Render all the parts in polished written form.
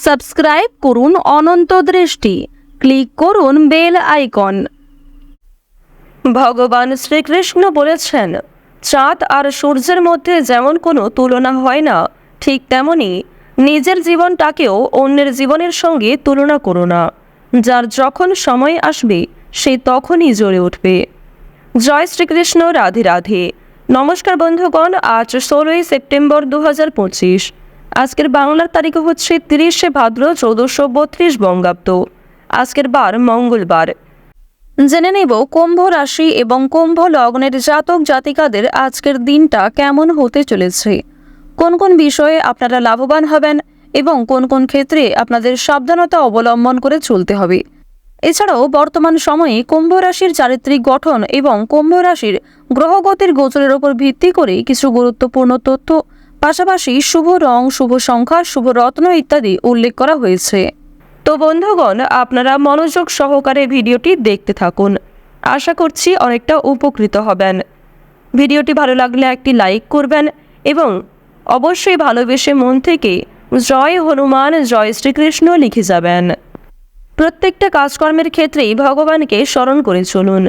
Subscribe করুন অনন্ত দৃষ্টি, click করুন বেল আইকন। ভগবান শ্রীকৃষ্ণ বলেছেন, চাঁদ আর সূর্যের মধ্যে যেমন কোনো তুলনা হয় না, ঠিক তেমনি নিজের জীবনটাকেও অন্যের জীবনের সঙ্গে তুলনা করো না। যার যখন সময় আসবে সে তখনই জ্বলে উঠবে। জয় শ্রীকৃষ্ণ, রাধে রাধে। নমস্কার বন্ধুগণ, আজ 16ই সেপ্টেম্বর 2025। আজকের বাংলার তারিখ হচ্ছে 30শে ভাদ্র 1432 বঙ্গাব্দ। আজকের বার মঙ্গলবার। জেনে নেব কুম্ভ রাশি এবং কুম্ভ লগ্নের জাতক জাতিকাদের আজকের দিনটা কেমন হতে চলেছে, কোন কোন বিষয়ে আপনারা লাভবান হবেন এবং কোন কোন ক্ষেত্রে আপনাদের সাবধানতা অবলম্বন করে চলতে হবে। এছাড়াও বর্তমান সময়ে কুম্ভ রাশির চারিত্রিক গঠন এবং কুম্ভ রাশির গ্রহগতির গোচরের উপর ভিত্তি করে কিছু গুরুত্বপূর্ণ তথ্য, পাশাপাশি শুভ রং, শুভ সংখ্যা, শুভ রত্ন ইত্যাদি উল্লেখ করা হয়েছে। তো বন্ধুগণ, আপনারা মনোযোগ সহকারে ভিডিওটি দেখতে থাকুন। আশা করছি অনেকটা উপকৃত হবেন। ভিডিওটি ভালো লাগলে একটি লাইক করবেন এবং অবশ্যই ভালোবেসে মন থেকে জয় হনুমান, জয় শ্রীকৃষ্ণ লিখে যাবেন। প্রত্যেকটা কাজকর্মের ক্ষেত্রেই ভগবানকে স্মরণ করে চলুন।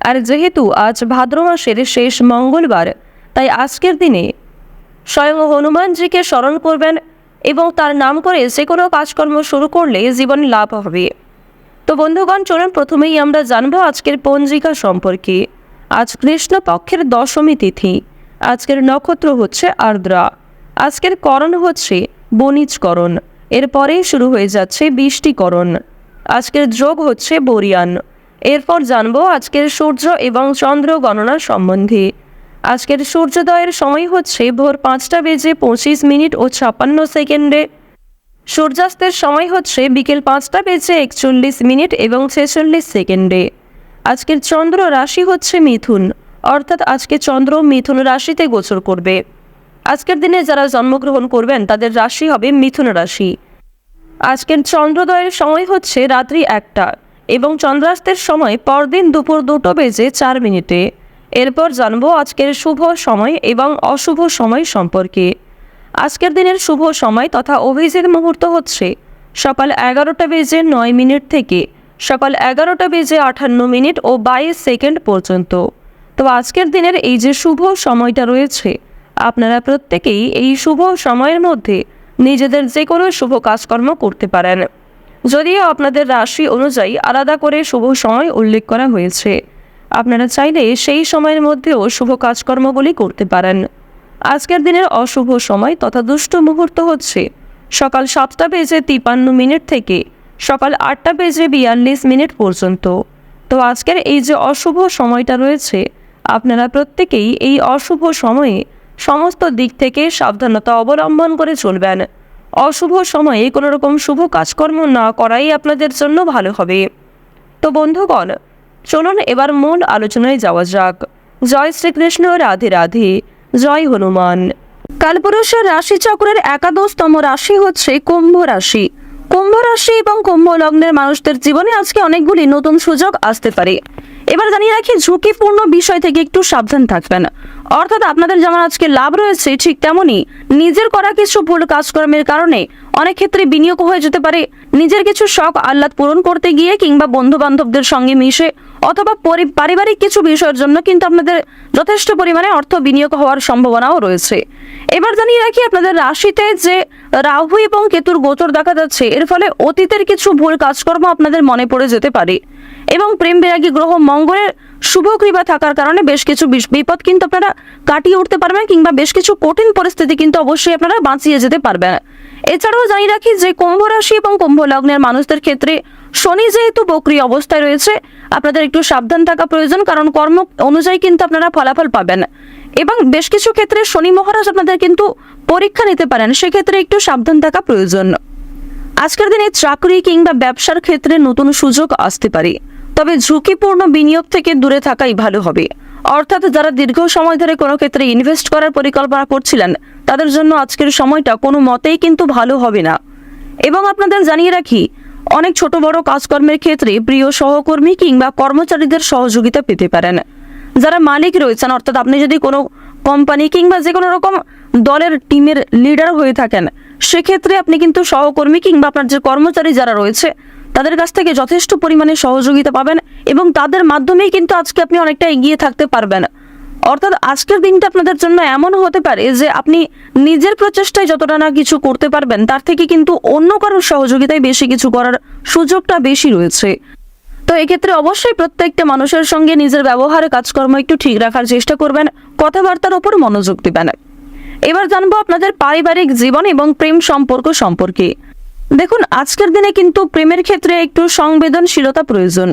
আর যেহেতু আজ ভাদ্র মাসের শেষ মঙ্গলবার, তাই আজকের দিনে স্বয়ং হনুমানজিকে স্মরণ করবেন এবং তার নাম করে যে কোনো কাজকর্ম শুরু করলে জীবনে লাভ হবে। তো বন্ধুগণ, চলুন প্রথমেই আমরা জানবো আজকের পঞ্জিকা সম্পর্কে। আজ কৃষ্ণপক্ষের দশমী তিথি। আজকের নক্ষত্র হচ্ছে আর্দ্রা। আজকের করণ হচ্ছে বণিজকরণ। এরপরেই শুরু হয়ে যাচ্ছে বৃষ্টিকরণ। আজকের যোগ হচ্ছে বরিয়ান। এরপর জানবো আজকের সূর্য এবং চন্দ্র গণনা সম্বন্ধে। আজকের সূর্যোদয়ের সময় হচ্ছে ভোর 5:25 ও 56 সূর্যাস্তের সময় হচ্ছে বিকেল 5:41 এবং 46 সেকেন্ডে। আজকের চন্দ্র রাশি হচ্ছে মিথুন, অর্থাৎ আজকে চন্দ্র মিথুন রাশিতে গোচর করবে। আজকের দিনে যারা জন্মগ্রহণ করবেন তাদের রাশি হবে মিথুন রাশি। আজকের চন্দ্রোদয়ের সময় হচ্ছে রাত্রি 1টা এবং চন্দ্রাস্তের সময় পরদিন দুপুর 2:04। এরপর জানবো আজকের শুভ সময় এবং অশুভ সময় সম্পর্কে। আজকের দিনের শুভ সময় তথা অভিজিৎ মুহূর্ত হচ্ছে সকাল 11:09 থেকে সকাল 11:58 ও 22 সেকেন্ড পর্যন্ত। তো আজকের দিনের এই যে শুভ সময়টা রয়েছে, আপনারা প্রত্যেকেই এই শুভ সময়ের মধ্যে নিজেদের যে কোনো শুভ কাজকর্ম করতে পারেন। যদিও আপনাদের রাশি অনুযায়ী আলাদা করে শুভ সময় উল্লেখ করা হয়েছে, আপনারা চাইলে সেই সময়ের মধ্যেও শুভ কাজকর্মগুলি করতে পারেন। আজকের দিনের অশুভ সময় তথা দুষ্ট মুহূর্ত হচ্ছে সকাল 7:53 থেকে সকাল 8:42 পর্যন্ত। তো আজকের এই যে অশুভ সময়টা রয়েছে, আপনারা প্রত্যেকেই এই অশুভ সময়ে সমস্ত দিক থেকে সাবধানতা অবলম্বন করে চলবেন। অশুভ সময়ে কোনো রকম শুভ কাজকর্ম না করাই আপনাদের জন্য ভালো হবে। তো বন্ধুগণ, চলুন এবার মূল আলোচনায় যাওয়া যাক। জয় শ্রীকৃষ্ণ, রাধে রাধে। জয় হনুমান। কালপুরুষের রাশিচক্রের 11তম রাশি হচ্ছে কুম্ভ রাশি। কুম্ভ রাশি এবং কুম্ভ লগ্নের মানুষদের জীবনে আজকে অনেকগুলি নতুন সুযোগ আসতে পারে। এবার জানিয়ে রাখি, ঝুঁকিপূর্ণ বিষয় থেকে একটু সাবধান থাকবেন। অর্থাৎ আপনাদের যেমন আজকে লাভ রয়েছে, ঠিক তেমনি নিজের করা কিছু ভুল কাজকর্মের কারণে অনেক ক্ষেত্রে বিনিয়োগ হয়ে যেতে পারে। নিজের কিছু শখ আহ্লাদ পূরণ করতে গিয়ে কিংবা বন্ধু বান্ধবদের সঙ্গে মিশে অথবা পারিবারিক কিছু বিষয়ের জন্য কিন্তু আপনাদের যথেষ্ট পরিমাণে অর্থ বিনিয়োগ হওয়ার সম্ভাবনাও রয়েছে। এবার জানিয়ে রাখি, আপনাদের রাশিতে যে রাহু এবং কেতুর গোচর দেখা যাচ্ছে, এর ফলে অতীতের কিছু ভুল কাজকর্ম আপনাদের মনে পড়ে যেতে পারে এবং প্রেম বিরাগী গ্রহ মঙ্গলের শুভ কৃপা থাকার কারণে বেশ কিছু বিপদ কিন্তু আপনারা কাটিয়ে উঠতে পারবেন কিংবা বেশ কিছু কঠিন পরিস্থিতি কিন্তু অবশ্যই আপনারা বাঁচিয়ে যেতে পারবেন। এছাড়াও জানিয়ে রাখি যে কুম্ভ রাশি এবং কুম্ভ লগ্নের মানুষদের ক্ষেত্রে শনি যেহেতু বক্রী অবস্থায় রয়েছে, আপনাদের একটু সাবধান থাকা প্রয়োজন, কারণ কর্ম অনুযায়ী কিন্তু আপনারা ফলাফল পাবেন এবং বেশ কিছু ক্ষেত্রে শনি মহারাজ আপনাদের কিন্তু পরীক্ষা নিতে পারেন, সেক্ষেত্রে একটু সাবধান থাকা প্রয়োজন। আজকের দিনে চাকরি কিংবা ব্যবসার ক্ষেত্রে নতুন সুযোগ আসতে পারে, তবে ঝুঁকিপূর্ণ বিনিয়োগ থেকে দূরে থাকাই ভালো হবে। অর্থাৎ যারা দীর্ঘ সময় ধরে কোনো ক্ষেত্রে ইনভেস্ট করার পরিকল্পনা করছিলেন, তাদের জন্য আজকের সময়টা কোনো মতেই কিন্তু ভালো হবে না। এবং আপনাদের জানিয়ে রাখি, অনেক ছোট বড় কাজকর্মের ক্ষেত্রে প্রিয় সহকর্মী কিংবা কর্মচারীদের সহযোগিতা পেতে পারেন। যারা মালিক রয়েছেন, অর্থাৎ আপনি যদি কোনো কোম্পানি কিংবা যে কোনো রকম দলের টিমের লিডার হয়ে থাকেন, সেক্ষেত্রে আপনি কিন্তু সহকর্মী কিংবা আপনার যে কর্মচারী যারা রয়েছে তাদের কাছ থেকে যথেষ্ট পরিমাণে সহযোগিতা পাবেন এবং তাদের মাধ্যমেই কিন্তু আজকে আপনি অনেকটা এগিয়ে থাকতে পারবেন। অর্থাৎ আজকের দিনটা আপনাদের জন্য এমন হতে পারে যে আপনি নিজের প্রচেষ্টায় যতটা না কিছু করতে পারবেন তার থেকে কিন্তু অন্য কারোর সহযোগিতায় বেশি কিছু করার সুযোগটা বেশি রয়েছে। তো এক্ষেত্রে অবশ্যই প্রত্যেকটা মানুষের সঙ্গে নিজের ব্যবহারে কাজকর্ম একটু ঠিক রাখার চেষ্টা করবেন, কথাবার্তার উপর মনোযোগ দিবেন। এবার জানবো আপনাদের পারিবারিক জীবন এবং প্রেম সম্পর্ক সম্পর্কে। দেখুন, আজকের দিনে কিন্তু প্রেমের ক্ষেত্রে একটু সংবেদনশীলতা প্রয়োজন।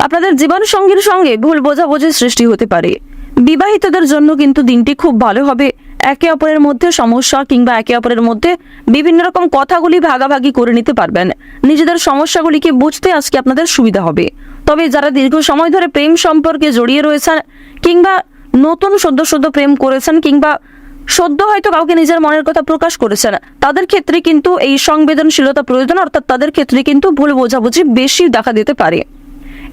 আপনাদের জীবন সঙ্গীর সঙ্গে ভুল বোঝাবুঝির সৃষ্টি হতে পারে। বিবাহিতদের জন্য কিন্তু দিনটি খুব ভালো হবে। একে অপরের মধ্যে সমস্যা কিংবা একে অপরের মধ্যে বিভিন্ন রকম কথাগুলি ভাগাভাগি করে নিতে পারবেন। নিজেদের সমস্যাগুলিকে বুঝতে আজকে আপনাদের সুবিধা হবে। তবে যারা দীর্ঘ সময় ধরে প্রেম সম্পর্কে জড়িয়ে রয়েছেন কিংবা নতুন সদ্য প্রেম করেছেন কিংবা সদ্য হয়তো কাউকে নিজের মনের কথা প্রকাশ করেছেন, তাদের ক্ষেত্রে কিন্তু এই সংবেদনশীলতা প্রয়োজন। অর্থাৎ তাদের ক্ষেত্রে কিন্তু ভুল বোঝাবুঝি বেশি দেখা দিতে পারে।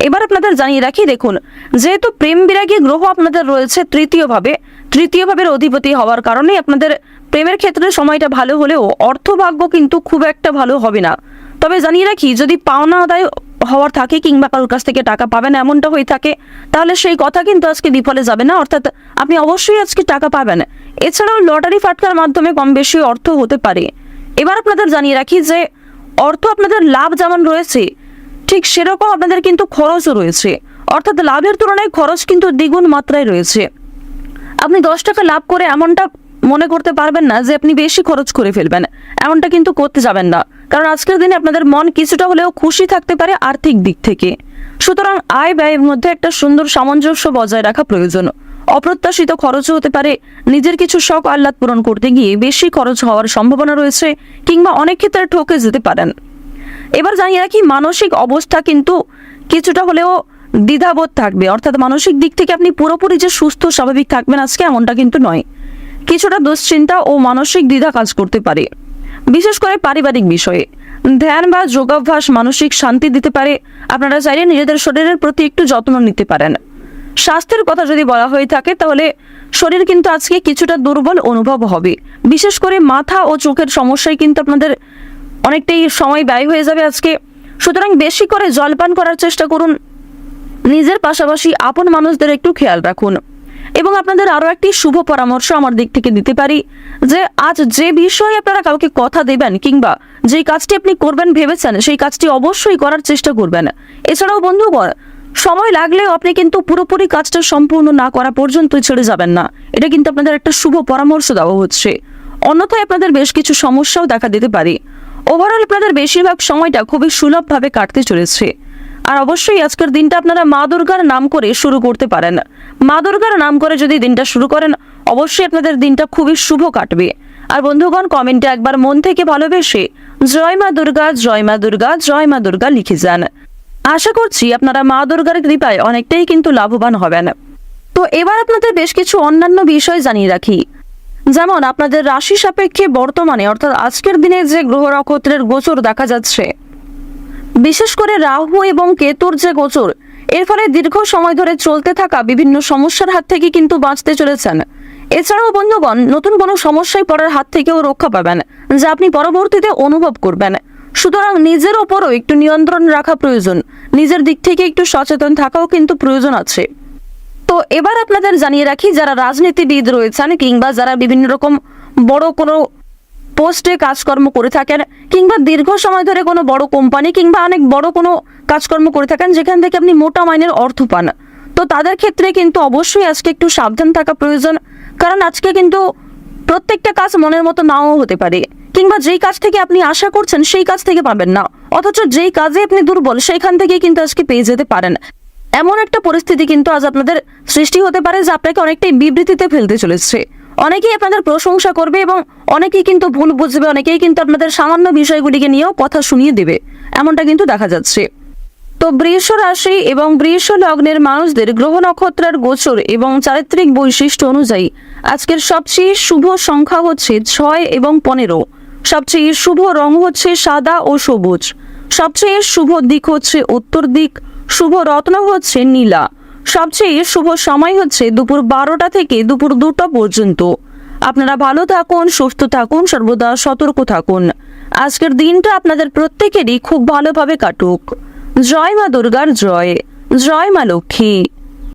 এবার আপনাদের জানিয়ে রাখি, দেখুন, যেহেতু প্রেম বিরাগী গ্রহ আপনাদের রয়েছে তৃতীয় ভাবের অধিপতি হওয়ার কারণে আপনাদের প্রেমের ক্ষেত্রে সময়টা ভালো হলেও অর্থভাগ্য কিন্তু খুব একটা ভালো হবে না। তবে জানিয়ে রাখি, যদি পাওনা আদায় হওয়ার থাকে কিংবা কারোর কাছ থেকে টাকা পাবেন এমনটা হয়ে থাকে, তাহলে সেই কথা কিন্তু আজকে বিফলে যাবে না। অর্থাৎ আপনি অবশ্যই আজকে টাকা পাবেন। এছাড়াও লটারি ফাটকার মাধ্যমে কম বেশি অর্থ হতে পারে। এবার আপনাদের জানিয়ে রাখি যে অর্থ আপনাদের লাভ যেমন রয়েছে ঠিক সেরকম আপনাদের কিন্তু খরচও রয়েছে। অর্থাৎ লাভের তুলনায় খরচ কিন্তু দ্বিগুণ মাত্রায় রয়েছে। আপনি 10 টাকা লাভ করে এমনটা মনে করতে পারবেন না যে আপনি বেশি খরচ করে ফেলবেন, এমনটা কিন্তু করতে যাবেন না। কারণ আজকের দিনে আপনাদের মন কিছুটা হলেও খুশি থাকতে পারে আর্থিক দিক থেকে। সুতরাং আয় ব্যয়ের মধ্যে একটা সুন্দর সামঞ্জস্য বজায় রাখা প্রয়োজন। অপ্রত্যাশিত খরচও হতে পারে। নিজের কিছু শখ আহ্লাদ পূরণ করতে গিয়ে বেশি খরচ হওয়ার সম্ভাবনা রয়েছে কিংবা অনেক ক্ষেত্রে ঠকে যেতে পারেন। এবার জানিয়ে রাখি, মানসিক অবস্থা কিন্তু কিছুটা হলেও দ্বিধাবোধ থাকবে। অর্থাৎ মানসিক দিক থেকে আপনি পুরোপুরি যে সুস্থ স্বাভাবিক থাকবেন আজকে এমনটা কিন্তু নয়। কিছুটা দুশ্চিন্তা ও মানসিক দ্বিধা কাজ করতে পারে, বিশেষ করে পারিবারিক বিষয়ে। ধ্যান বা যোগাভ্যাস মানসিক শান্তি দিতে পারে। আপনারা চাইলে নিজেদের শরীরের প্রতি একটু যত্ন নিতে পারেন। স্বাস্থ্যের কথা যদি বলা হয়ে থাকে তাহলে শরীর কিন্তু আজকে কিছুটা দুর্বল অনুভব হবে। বিশেষ করে মাথা ও চোখের সমস্যায় কিন্তু আপনাদের অনেকটাই সময় ব্যয় হয়ে যাবে আজকে। সুতরাং বেশি করে জলপান করার চেষ্টা করুন। নিজের পাশাপাশি আপন মানুষদের একটু খেয়াল রাখুন। এবং আপনাদের আরও একটি শুভ পরামর্শ আমার দিক থেকে দিতে পারি যে আজ যে বিষয়ে আপনারা কাউকে কথা দেবেন কিংবা যেই কাজটি আপনি করবেন ভেবেছেন সেই কাজটি অবশ্যই করার চেষ্টা করবেন। এছাড়াও বন্ধুগণ, সময় লাগলেও আপনি কিন্তু পুরোপুরি কাজটা সম্পূর্ণ না করা পর্যন্তই ছেড়ে যাবেন না। এটা কিন্তু আপনাদের একটা শুভ পরামর্শ দেওয়া হচ্ছে। অন্যথায় আপনাদের বেশ কিছু সমস্যাও দেখা দিতে পারে। ওভারঅল আপনাদের বেশিরভাগ সময়টা খুবই সুলভভাবে কাটতে চলেছে। আর অবশ্যই আজকের দিনটা আপনারা মা দুর্গার নাম করে শুরু করতে পারেন। মা দুর্গার নাম করে যদি দিনটা শুরু করেন অবশ্যই আপনাদের দিনটা খুবই শুভ কাটবে। আর বন্ধুগণ, কমেন্টে একবার মন থেকে ভালোবেসে জয় মা দুর্গা, জয় মা দুর্গা, জয় মা দুর্গা লিখে যান। আশা করছি আপনারা মা দুর্গার কৃপায় অনেকটাই কিন্তু লাভবান হবেন। তো এবার আপনাদের বেশ কিছু অন্যান্য বিষয় জানিয়ে রাখি। যেমন আপনাদের রাশি সাপেক্ষে বর্তমানে অর্থাৎ আজকের দিনে যে গ্রহ নক্ষত্রের গোচর দেখা যাচ্ছে, বিশেষ করে রাহু এবং কেতুর যে গোচর, এর ফলে দীর্ঘ সময় ধরে চলতে থাকা বিভিন্ন সমস্যার হাত থেকে কিন্তু বাঁচতে চলেছেন। এছাড়াও বন্ধুগণ, নতুন কোনো সমস্যায় পড়ার হাত থেকেও রক্ষা পাবেন যা আপনি পরবর্তীতে অনুভব করবেন। সুতরাং নিজের ওপরও একটু নিয়ন্ত্রণ রাখা প্রয়োজন। নিজের দিক থেকে একটু সচেতন থাকাও কিন্তু প্রয়োজন আছে। তো এবার আপনাদের জানিয়ে রাখি, যারা রাজনীতিবিদ রয়েছেন কিংবা যারা বিভিন্ন রকম বড় কোনো পোস্টে কাজকর্ম করে থাকেন কিংবা দীর্ঘ সময় ধরে কোনো বড় কোম্পানি কিংবা অনেক বড় কোনো কাজকর্ম করে থাকেন যেখান থেকে আপনি মোটা মাইনের অর্থ পান, তো তাদের ক্ষেত্রে কিন্তু অবশ্যই আজকে একটু সাবধান থাকা প্রয়োজন। কারণ আজকে কিন্তু প্রত্যেকটা কাজ মনের মতো নাও হতে পারে কিংবা যেই কাজ থেকে আপনি আশা করছেন সেই কাজ থেকে পাবেন না, অথচ যেই কাজে আপনি দুর্বল সেইখান থেকে কিন্তু আজকে পেয়ে যেতে পারেন। এমন একটা পরিস্থিতি কিন্তু আজ আপনাদের সৃষ্টি হতে পারে যা আপনাকে অনেকটাই বিবৃতিতে ফেলতে চলেছে। অনেকেই আপনাদের প্রশংসা করবে এবং অনেকেই কিন্তু ভুল বুঝবে, অনেকেই কিন্তু আপনাদের সামান্য বিষয়গুলিকে নিয়েও কথা শুনিয়ে দেবে, এমনটা কিন্তু দেখা যাচ্ছে। তো বৃষ রাশি এবং বৃষ লগ্নের মানুষদের গ্রহ নক্ষত্রের গোচর এবং চারিত্রিক বৈশিষ্ট্য অনুযায়ী আজকের সবচেয়ে শুভ সংখ্যা হচ্ছে 6 এবং 15। সবচেয়ে শুভ রং হচ্ছে সাদা ও সবুজ। সবচেয়ে শুভ দিক হচ্ছে উত্তর দিক। শুভ রত্ন হচ্ছে নীলা। সবচেয়ে শুভ সময় হচ্ছে দুপুর 12টা থেকে দুপুর 2টা পর্যন্ত। আপনারা ভালো থাকুন, সুস্থ থাকুন, সর্বদা সতর্ক থাকুন। আজকের দিনটা আপনাদের প্রত্যেকেরই খুব ভালোভাবে কাটুক। জয় মা দুর্গার জয়, জয় মা লক্ষ্মী।